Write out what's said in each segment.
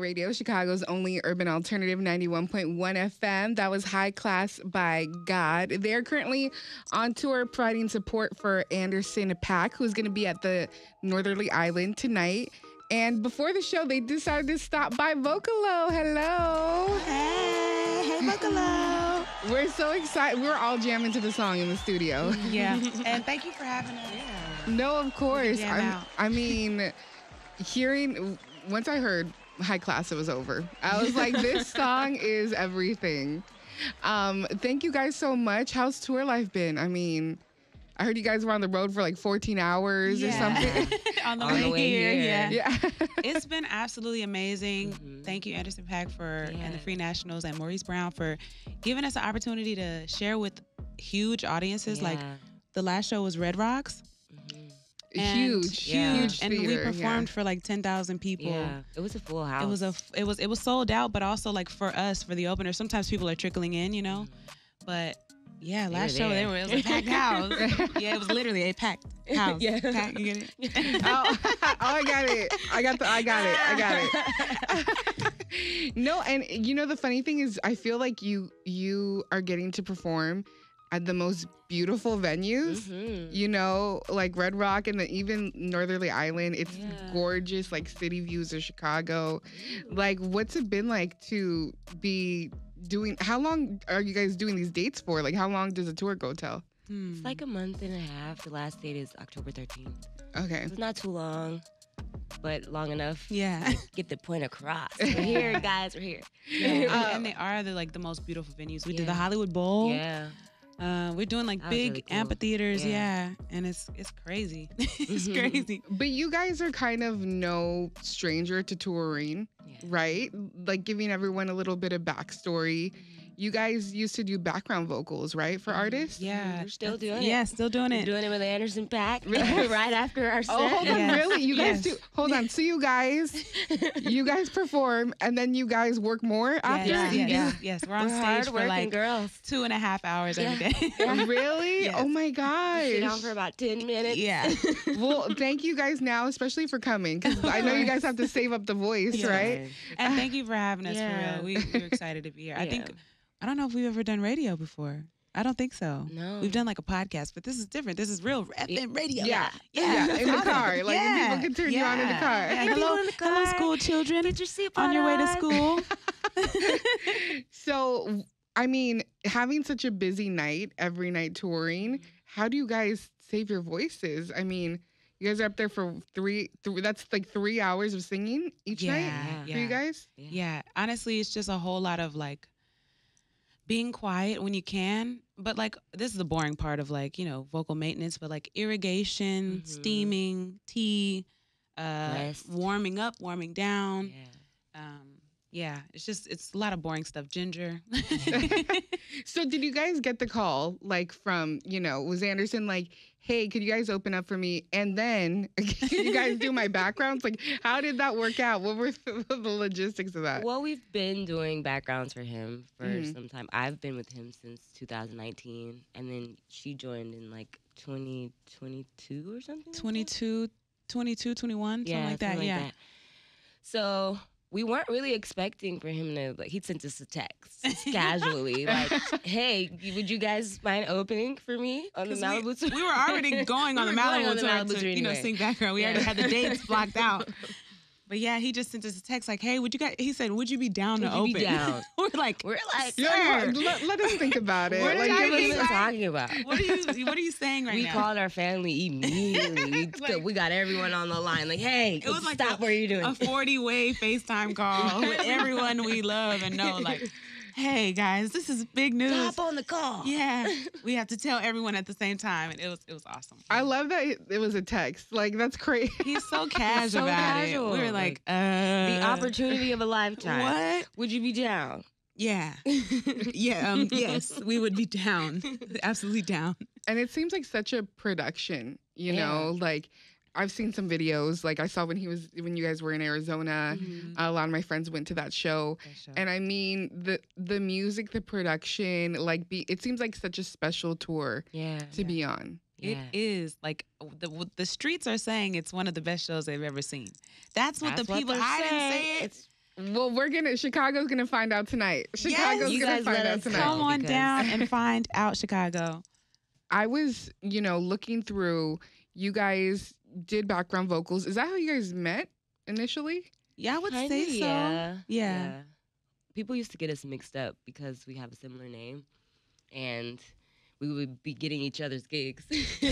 Radio, Chicago's only urban alternative, 91.1 FM. That was High Class by GAWD. They're currently on tour providing support for Anderson Paak, who's going to be at the Northerly Island tonight. And before the show, they decided to stop by Vocalo. Hello. Hey, Vocalo. We're so excited. We're all jamming to the song in the studio. Yeah, and thank you for having us. Yeah. No, of course. I mean, once I heard High Class, it was over. I was like, this song is everything. Thank you guys so much. How's tour life been? I mean, I heard you guys were on the road for like 14 hours or something. on the way here. Yeah. It's been absolutely amazing. Mm-hmm. Thank you, Anderson Paak, and the Free Nationals and Maurice Brown for giving us the opportunity to share with huge audiences. Like the last show was Red Rocks. Huge, and we theater, performed for like 10,000 people. Yeah, it was a full house. It was sold out, but also like for us, for the opener, sometimes people are trickling in, you know. But yeah, last show it was a packed house. Yeah, it was literally a packed house. Yeah, you get it? I got it. I got it. No, and you know the funny thing is, I feel like you are getting to perform at the most beautiful venues, you know, like Red Rock and even Northerly Island. It's gorgeous, like city views of Chicago. Like, what's it been like to be doing? How long are you guys doing these dates for? Like, how long does a tour go till? It's like a month and a half. The last date is October 13th. Okay. It's not too long, but long enough to get the point across. We're here, guys. We're here. Yeah. And they are the most beautiful venues. We did the Hollywood Bowl. Yeah. We're doing like big really cool amphitheaters, and it's crazy. It's crazy. But you guys are kind of no stranger to touring, right? Like giving everyone a little bit of backstory. You guys used to do background vocals, right, for artists? Yeah, we're still doing it. Yeah, still doing it. We're doing it with Anderson Paak right after our set. Oh, hold on, really? You guys do? Hold on. So you guys perform, and then you guys work more after? Yes. We're on stage for like girls. 2.5 hours every day. Really? Yes. Oh my gosh. Sit down for about 10 minutes. Yeah. Well, thank you guys now, especially for coming, because I know you guys have to save up the voice, right? And thank you for having us, for real. We're excited to be here. I don't know if we've ever done radio before. I don't think so. No. We've done like a podcast, but this is different. This is real FM radio. Yeah. In the car. Like people can turn you on in the car. Yeah. Hello, school children. Put your seatbelt on your way to school. So, I mean, having such a busy night, every night touring, how do you guys save your voices? I mean, you guys are up there for that's like 3 hours of singing each night for you guys? Yeah. Honestly, it's just a whole lot of like being quiet when you can, but like this is the boring part of like, you know, vocal maintenance, but like irrigation, steaming, tea, warming up, warming down. It's a lot of boring stuff. Ginger. So did you guys get the call like from, you know, was Anderson like, hey, could you guys open up for me? And then can you guys do my backgrounds? Like, how did that work out? What were the logistics of that? Well, we've been doing backgrounds for him for some time. I've been with him since 2019. And then she joined in like 2022 or something? 22, 21, something like that. Yeah. That. So we weren't really expecting for him to, like, he'd sent us a text casually, like, hey, would you guys mind opening for me on the Malibu Tour? We were already going on the Malibu Tour to, you know, sing background. We already had the dates blocked out. But yeah, he just sent us a text like, hey, he said, would you be down to open? We're like, sir. Let us think about it. What are you talking about? What are you saying right now? We called our family immediately. We got everyone on the line. Like, hey, it was like stop what are you doing? A 40-way FaceTime call with everyone we love and know. Like, hey guys, this is big news. Hop on the call. Yeah, we have to tell everyone at the same time, and it was awesome. I love that it was a text. Like that's crazy. He's so casual about it. We were like, the opportunity of a lifetime. What? Would you be down? Yeah. Yes, we would be down. Absolutely down. And it seems like such a production, you know, like I've seen some videos. Like I saw when you guys were in Arizona. A lot of my friends went to that show. And I mean the music, the production, like it seems like such a special tour to be on. It is like the streets are saying it's one of the best shows they've ever seen. That's what the people. I didn't say it. Well, Chicago's gonna find out tonight. Chicago's You gonna guys find let out us tonight. Come on because- down and find out, Chicago. I was, looking through. You guys did background vocals. Is that how you guys met initially? Yeah, I would Kinda, say so. Yeah. People used to get us mixed up because we have a similar name, and we would be getting each other's gigs.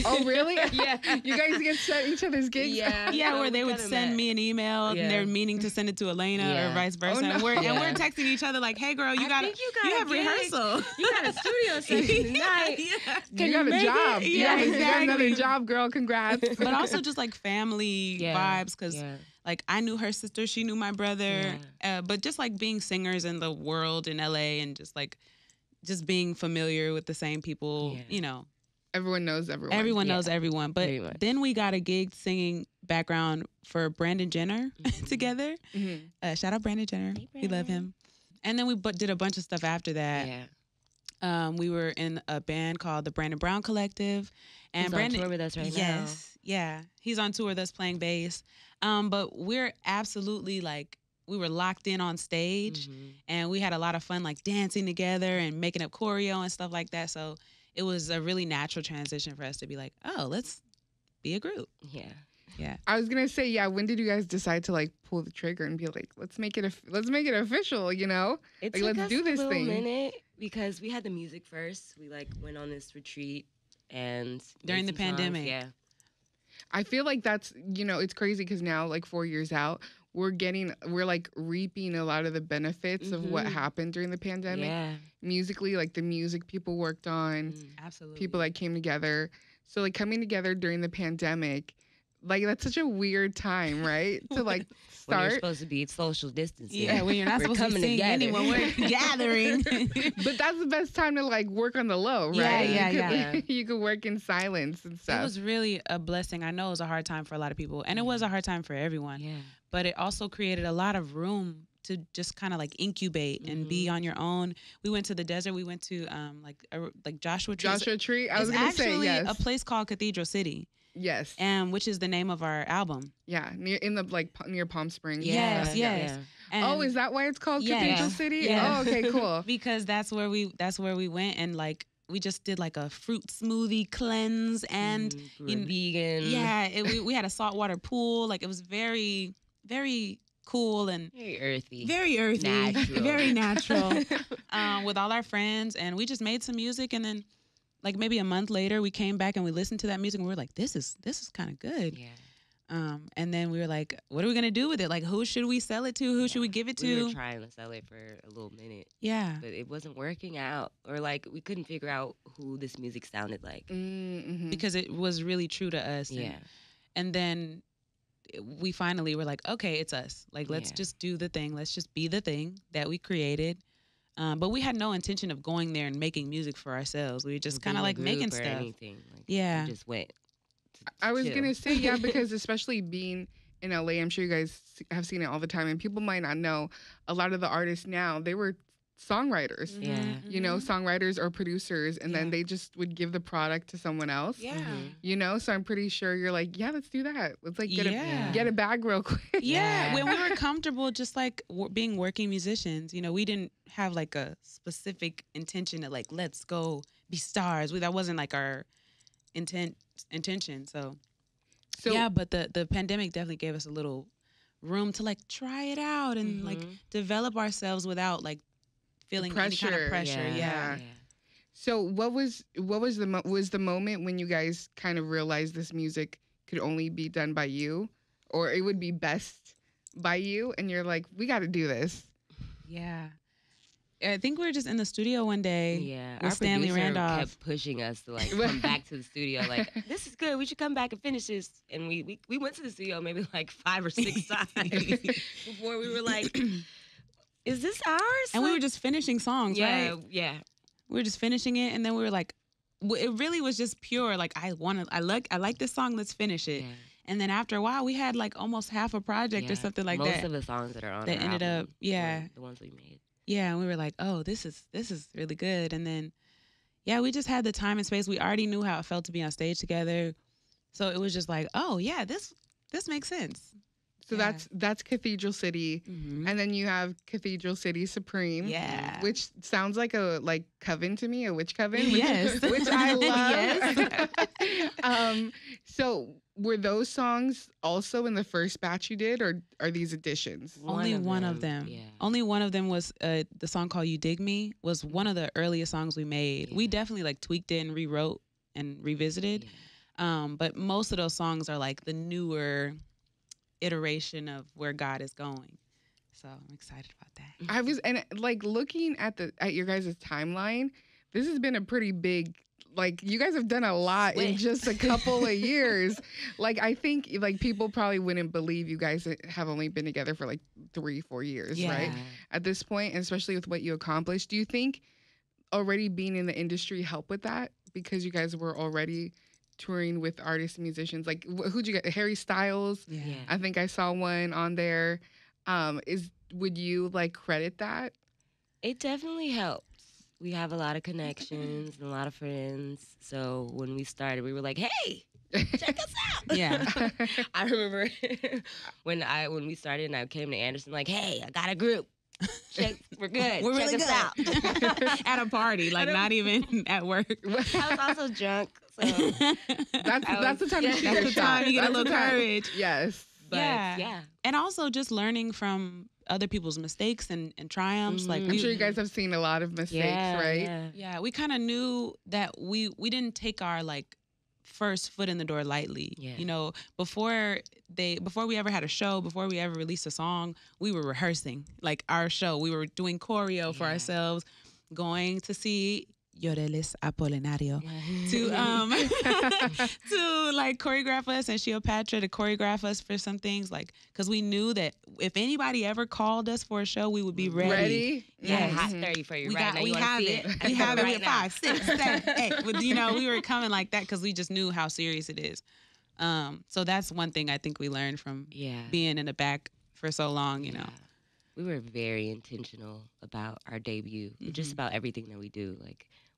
Oh, really? Yeah. You guys get sent each other's gigs? Yeah. Yeah, So where they we would kinda send met. me an email and Yeah. they're meaning to send it to Alayna or Yeah. vice versa. no. And we're Yeah. texting each other like, hey girl, you I got think you you got a have gig. rehearsal. You got a studio session tonight. Yeah. You got a make job. it? Yeah, You got another exactly. job, girl. Congrats. But also just like family vibes because like I knew her sister, she knew my brother. But just like being singers in the world in LA and just being familiar with the same people, Everyone knows everyone. Everyone knows everyone. But Very much. then we got a gig singing background for Brandon Jenner together. Mhm. Shout out Brandon Jenner. Hey, We love him. And then we did a bunch of stuff after that. Yeah. We were in a band called the Brandon Brown Collective. And He's Brandon, on tour with us right now. yes, yeah. He's on tour with us playing bass. But we're absolutely we were locked in on stage Mhm. and we had a lot of fun dancing together and making up choreo and stuff like that. So it was a really natural transition for us to be like, oh, let's be a group. Yeah. I was gonna say, when did you guys decide to pull the trigger and be like, let's make it official? It Like, took let's us do this a little thing. minute because we had the music first. We went on this retreat and During made the some songs. pandemic. Yeah. I feel like that's it's crazy because now 4 years out, we're reaping a lot of the benefits of what Mhm. happened during the pandemic. Yeah. Musically, the music people worked on, Absolutely. people that came together. So coming together during the pandemic, that's such a weird time, right? To When you're start. supposed to be social distancing. Yeah, when you're not We're supposed to coming be seeing together. anyone, we're gathering. But that's the best time to work on the low, right? Yeah, You yeah, could- You could work in silence and It stuff. was really a blessing. I know it was a hard time for a lot of people, and it was a hard time for everyone. Yeah. But it also created a lot of room to just kind of incubate and be on your own. We went to the desert. We went to Joshua Tree. Joshua Tree. I was It's gonna say actually yes. a place called Cathedral City, Yes. which is the name of our album. Yeah. Near Palm Springs. Yes, yes. Yeah. And Oh, is that why it's called Yeah. Cathedral City? Yeah. Oh, okay, cool. because that's where we went and we just did a fruit smoothie cleanse and We're vegan. yeah, we had a saltwater pool. It was very, very cool and Very earthy. very earthy, Natural. very natural, with all our friends, and we just made some music. And then, maybe a month later, we came back and we listened to that music, and we were like, "This is kind of good." Yeah. And then we were like, "What are we gonna do with it? Who should we sell it to? Who should we give it We to?" were trying to sell it for a little minute, Yeah, but it wasn't working out, or we couldn't figure out who this music sounded like. Mm-hmm. because it was really true to us. Yeah. And then we finally were like, okay, it's us. Let's Yeah. just do the thing. Let's just be the thing that we created. But we had no intention of going there and making music for ourselves. We were just kind of making stuff. Anything. Yeah. We just went. I was chill. gonna say because especially being in LA, I'm sure you guys have seen it all the time, and people might not know a lot of the artists now. They were songwriters, Yeah. songwriters or producers, and then Yeah. they just would give the product to someone else. Yeah. Mhm. So I'm pretty sure you're yeah, let's do that. Let's Yeah. get a bag real quick. Yeah, Yeah. when we were comfortable, just being working musicians, we didn't have a specific intention to let's go be stars. That wasn't our intention. So yeah, but the pandemic definitely gave us a little room to try it out and Mhm. develop ourselves without feeling any kind of pressure. Yeah. So what was the moment when you guys kind of realized this music could only be done by you, or it would be best by you, and you're like, we got to do this? Yeah. I think we were just in the studio one day. Yeah, with our Stanley producer Randolph. kept pushing us to come back to the studio. This is good. We should come back and finish this. And we went to the studio maybe 5 or 6 times before we were like, is this ours? And we were just finishing songs, yeah, right? yeah. We were just finishing it, and then we were like, it really was just pure. I like this song. Let's finish it. Yeah. And then after a while, we had almost half a project or Yeah. something like Most that. of the songs that are on that our ended album up- yeah. were the ones we made. Yeah, and we were like, oh, this is really good. And then, yeah, we just had the time and space. We already knew how it felt to be on stage together, so it was just oh yeah, this makes sense. So that's Cathedral City, and then you have Cathedral City Supreme, which sounds like a coven to me, a witch coven, which I love. So were those songs also in the first batch you did, or are these additions? Only one of them. Yeah. Only one of them was the song called "You Dig Me" was one of the earliest songs we made. We definitely tweaked it and rewrote and revisited, but most of those songs are the newer iteration of where God is going. So I'm excited about that. I was looking at your guys' timeline. This has been a pretty big. You guys have done a lot in just a couple of years. I think people probably wouldn't believe you guys have only been together for 3-4 years, right? At this point, and especially with what you accomplished. Do you think already being in the industry helped with that? Because you guys were already touring with artists and musicians. Who'd you get? Harry Styles? Yeah. I think I saw one on there. Would you credit that? It definitely helped. We have a lot of connections and a lot of friends. So when we started, we were like, hey, check us out. Yeah. I remember when we started and I came to Anderson hey, I got a group. We're good. We're check really us good. out. At a party, not even at work. I was also drunk. So that's the time to shoot your shot. That's the time you get a little courage. Yes. But, yeah. And also just learning from other people's mistakes and triumphs. I'm sure you guys have seen a lot of mistakes, right? Yeah, we kind of knew that we didn't take our first foot in the door lightly. Yeah. You know, before we ever had a show, before we ever released a song, we were rehearsing our show. We were doing choreo for ourselves, going to see Lloreles Apolinario to choreograph us, and Ciocca to choreograph us for some things, because we knew that if anybody ever called us for a show, we would be ready. Yeah, hot 30 for you right now. We have it. We have it right 5, 6, 7, 8. We were coming like that because we just knew how serious it is. So that's one thing I think we learned from being in the back for so long. You know, we were very intentional about our debut, just about everything that we do.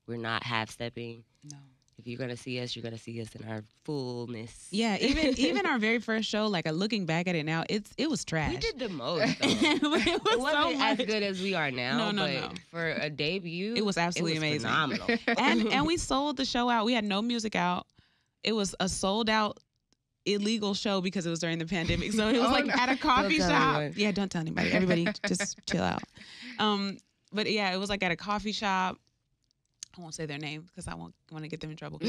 We're not half-stepping. No. If you're going to see us, you're going to see us in our fullness. Yeah, even our very first show, looking back at it now, it was trash. We did the most, though. It wasn't as good as we are now, but for a debut, it was absolutely amazing. Phenomenal. and we sold the show out. We had no music out. It was a sold-out illegal show because it was during the pandemic. So it was at a coffee shop. Yeah, don't tell anybody. Everybody just chill out. But yeah, it was at a coffee shop. I won't say their name because I won't want to get them in trouble. But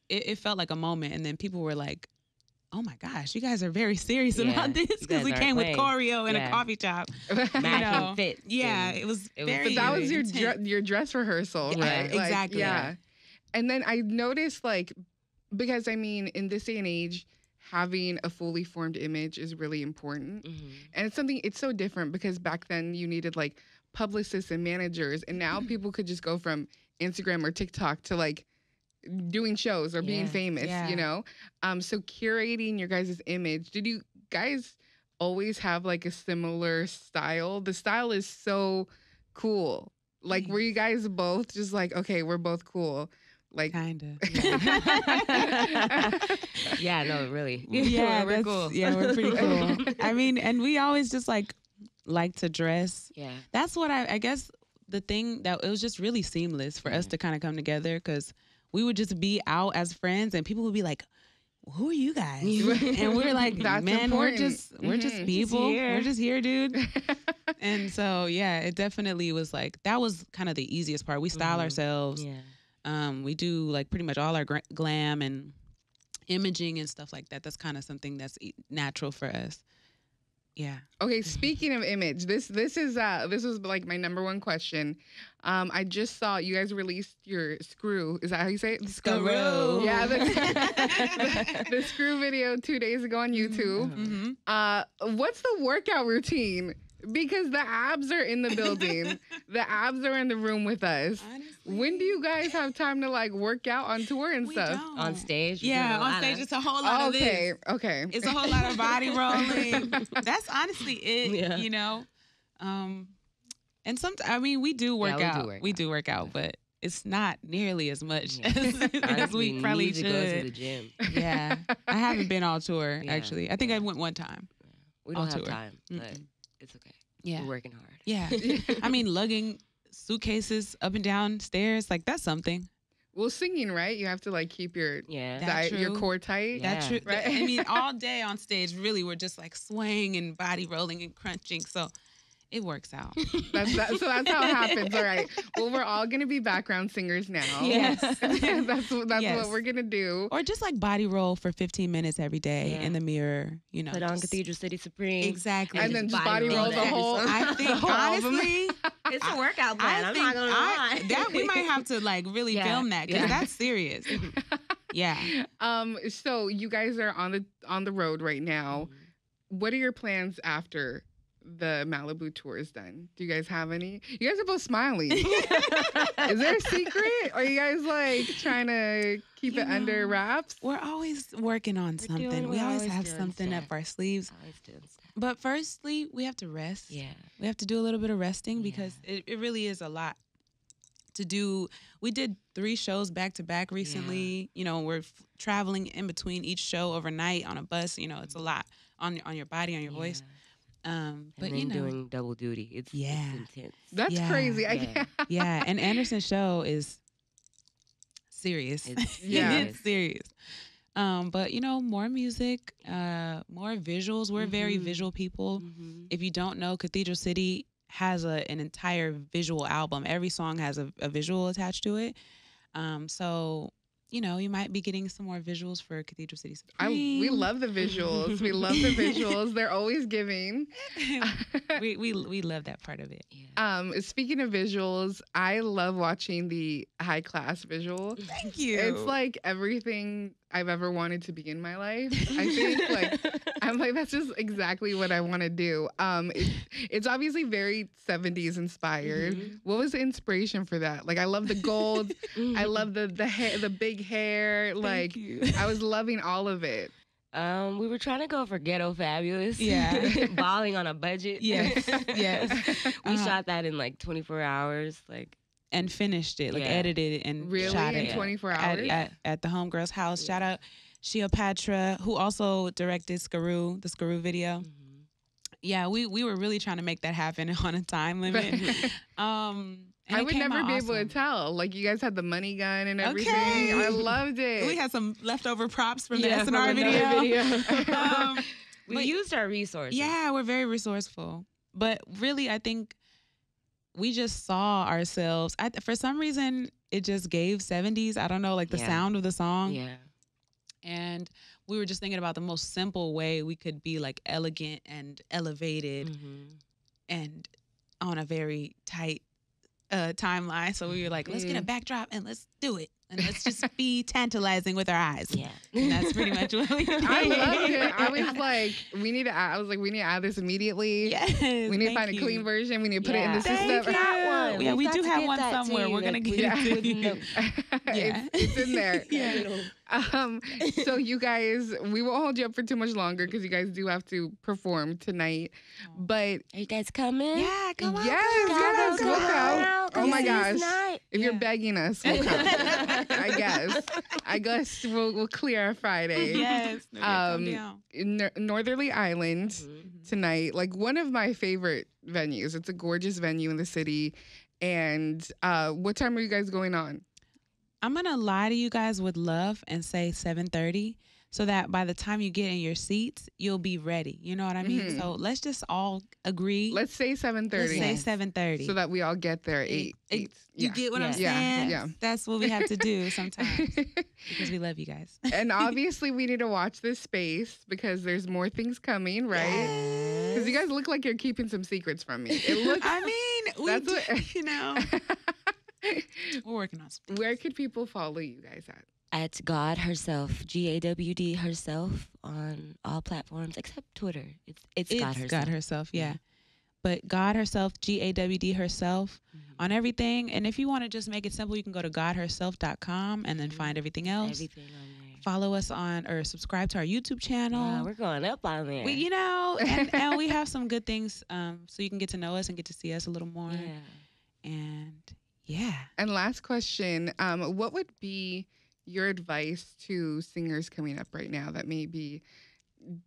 it felt like a moment, and then people were like, "Oh my gosh, you guys are very serious about this," because we came with choreo in a coffee shop. Matching fit. Yeah, it was very. But that was your dress rehearsal, right? Exactly. Yeah. And then I noticed because in this day and age, having a fully formed image is really important, and it's so different because back then you needed publicists and managers, and now people could just go from Instagram or TikTok to doing shows or being famous, so curating your guys' image. Did you guys always have a similar style? The style is so cool. Were you guys both just okay, we're both cool? Kind of. Yeah, no, really. Yeah, we're cool. Yeah, we're pretty cool. And we always just like to dress. Yeah. That's what I guess the thing that it was just really seamless for us to kind of come together, because we would just be out as friends and people would be like, who are you guys? And we're like, man, important. we're just people. We're just here, dude. And so, yeah, it definitely was that was kind of the easiest part. We style ourselves. Yeah. We do pretty much all our glam and imaging and stuff like that. That's kind of something that's natural for us. Yeah. Okay. Speaking of image, this was my number one question. I just saw you guys released your Screw. Is that how you say it? Screw. Yeah. The Screw video 2 days ago on YouTube. Mm-hmm. What's the workout routine? Because the abs are in the building. The abs are in the room with us. Honestly. When do you guys have time to work out on tour and stuff? Don't. On stage? Yeah, on stage it's a whole lot of this. Okay. It's a whole lot of body rolling. That's honestly it, you know? And sometimes, we do work out. We do work out, but it's not nearly as much Yeah. as Honestly, we probably need to go to the should. gym. Yeah, I haven't been all tour Yeah, actually. I think I yeah. went one time. We On don't have tour. time, but Mm-mm. it's okay. Yeah, We're working hard. yeah. I mean, lugging suitcases up and down stairs, like that's something. Well, singing, right? You have to like keep your Yeah. That- your true. core tight. Yeah. That's true. Right? I mean, all day on stage, really, we're just like swaying and body rolling and crunching. So it works out. So that's how it happens. All right. Well, we're all gonna be background singers now. Yes. that's Yes. what we're gonna do. Or just like body roll for 15 minutes every day Yeah. in the mirror, you know. Put on just- Cathedral City Supreme. Exactly. And then just body roll the that. whole. I think the whole album. honestly, It's a workout plan. I'm think not gonna lie. that we might have to like really Yeah. film that because Yeah. that's serious. Yeah. So you guys are on the road right now. Mm-hmm. What are your plans after the Malibu tour is done? Do you guys have any? You guys are both smiling. Is there a secret? Are you guys like trying to keep You it under know, wraps? We're always working on something. We we're always always have doing something stuff. up our sleeves. Always doing stuff. But firstly, we have to rest. Yeah. We have to do a little bit of resting because it really is a lot to do. We did 3 shows back to back recently. You know, we're traveling in between each show overnight on a bus. You know, it's a lot on your body, on your voice. But And then you know, doing double duty. It's intense. That's Yeah. crazy. Yeah. yeah. And Anderson's show is serious. It's Yeah. It's serious. But you know, more music, more visuals. We're very Mhm. visual people. Mm-hmm. If you don't know, Cathedral City has an entire visual album. Every song has a visual attached to it. So, you know, you might be getting some more visuals for Cathedral City Supreme. We love the visuals. We love the visuals. They're always giving. we love that part of it. Yeah. Speaking of visuals, I love watching the high class visual. Thank you. It's like everything I've ever wanted to be in my life. I think I'm like, that's just exactly what I want to do. It's obviously very 70s inspired. Mhm. What was the inspiration for that? Like, I love the gold. I love the hair, the big hair. Like, Thank you. I was loving all of it. We were trying to go for Ghetto Fabulous. Yeah. Balling on a budget. Yes, yes. We shot that in like 24 hours. Like, And finished it, like Yeah. edited it and Really? shot In it 24 hours? at the homegirl's house. Yeah. Shout out Ciocca, who also directed the Skaroo video. mhm. Yeah, we were really trying to make that happen on a time limit. And I it would came never out be able to awesome. tell. Like, you guys had the money gun and everything. Okay. I loved it. We had some leftover props from the Yeah, from SNR another video. We But- used our resources. Yeah, we're very resourceful. But really, I think we just saw ourselves. For some reason, it just gave 70s. I don't know, like the Yeah. sound of the song. Yeah. And we were just thinking about the most simple way we could be like elegant and elevated Mhm. and on a very tight timeline. So we were like, let's get a backdrop and let's do it. And let's just be tantalizing with our eyes. Yeah. And that's pretty much what we did. I loved it. I was like, we need to add this immediately. Yes, We need to thank find a you. clean version. We need to put it in the Yeah. system. Thank you. Got one. Yeah, we got do to have get one that to somewhere. you. We're gonna Like, get we it got to to you. know. Yeah. It's in there. Yeah. So you guys, we won't hold you up for too much longer because you guys do have to perform tonight. But Are you guys coming? Yeah, come on. yes, come on, we'll come. Oh my gosh. Night. If you're Yeah. begging us, we'll come. I guess we'll clear our Friday. Yes. No, come down. In Northerly Island Mhm. tonight, like one of my favorite venues. It's a gorgeous venue in the city. And what time are you guys going on? I'm gonna lie to you guys with love and say 7:30, so that by the time you get in your seats, you'll be ready. You know what I mean? Mhm. So let's just all agree. Let's say 7:30. Let's say Yes. 7:30. So that we all get there at 8. You get what I'm Yeah. saying? Yeah. That's what we have to do sometimes because we love you guys. And obviously we need to watch this space because there's more things coming, right? Because you guys look like you're keeping some secrets from me. It looks. I mean, That's we what- do, you know, we're working on some. Where could people follow you guys at? At GAWD herself, GAWD herself on all platforms except Twitter. It's GAWD herself. God herself, yeah. But God herself, GAWD herself on everything. And if you want to just make it simple, you can go to godherself.com and then find everything else. Everything on there. Follow us on or subscribe to our YouTube channel. Wow, we're going up on there. We, you know, and we have some good things so you can get to know us and get to see us a little more. yeah. And Yeah. And last question, what would be your advice to singers coming up right now that maybe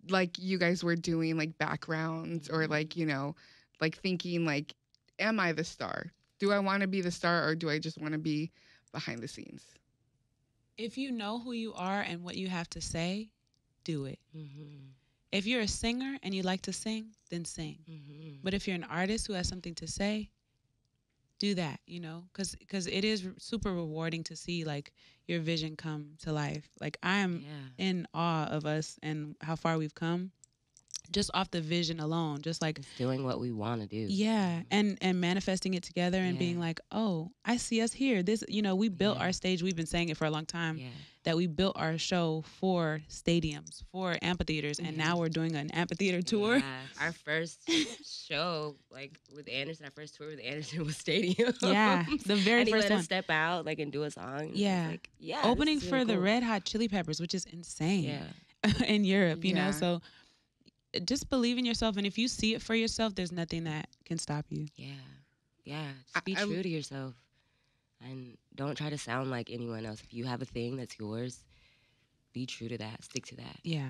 like you guys were doing like backgrounds or like, you know, like thinking like, am I the star? Do I want to be the star or do I just want to be behind the scenes? If you know who you are and what you have to say, do it. Mm-hmm. If you're a singer and you like to sing, then sing. Mm-hmm. But if you're an artist who has something to say, do that, you know, because it is super rewarding to see like your vision come to life. Like I am in awe of us and how far we've come just off the vision alone, just like Just doing what we want to do. Yeah, and manifesting it together and being like, oh, I see us here. This, you know, we built our stage. We've been saying it for a long time that we built our show for stadiums, for amphitheaters, and now we're doing an amphitheater tour. Yeah. Our first show, like with Anderson, our first tour with Anderson was stadium. Yeah, the very and he first let one. us step out, like, and do a song. Yeah, like, opening this is for really the cool. Red Hot Chili Peppers, which is insane. Yeah. In Europe, you know. Yeah. So just believe in yourself, and if you see it for yourself, there's nothing that can stop you. Yeah. Yeah. Just be true to yourself. And don't try to sound like anyone else. If you have a thing that's yours, be true to that. Stick to that. Yeah.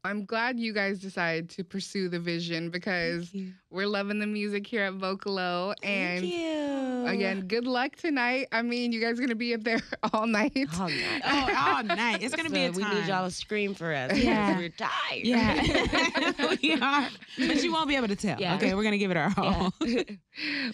I'm glad you guys decided to pursue the vision because we're loving the music here at Vocalo. And Thank you. again, good luck tonight. I mean, you guys are going to be up there all night. All night. All night. It's gonna be a we time. need y'all to scream for us. Yeah. We're tired. Yeah, we are. But you won't be able to tell. Yeah. Okay, we're gonna give it our all. Yeah.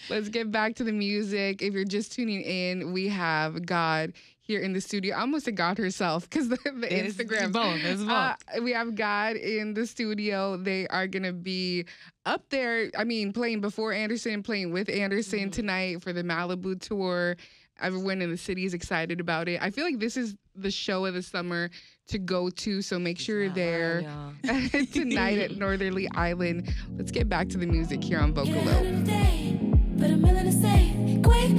Let's get back to the music. If you're just tuning in, we have GAWD here in the studio. I almost said God herself because the Instagram. It's both. We have GAWD in the studio. They are going to be up there, I mean, playing before Anderson, playing with Anderson tonight for the Malibu Tour. Everyone in the city is excited about it. I feel like this is the show of the summer to go to, so make sure you're there tonight at Northerly Island. Let's get back to the music here on Vocalo. But I'm willing to say, quick,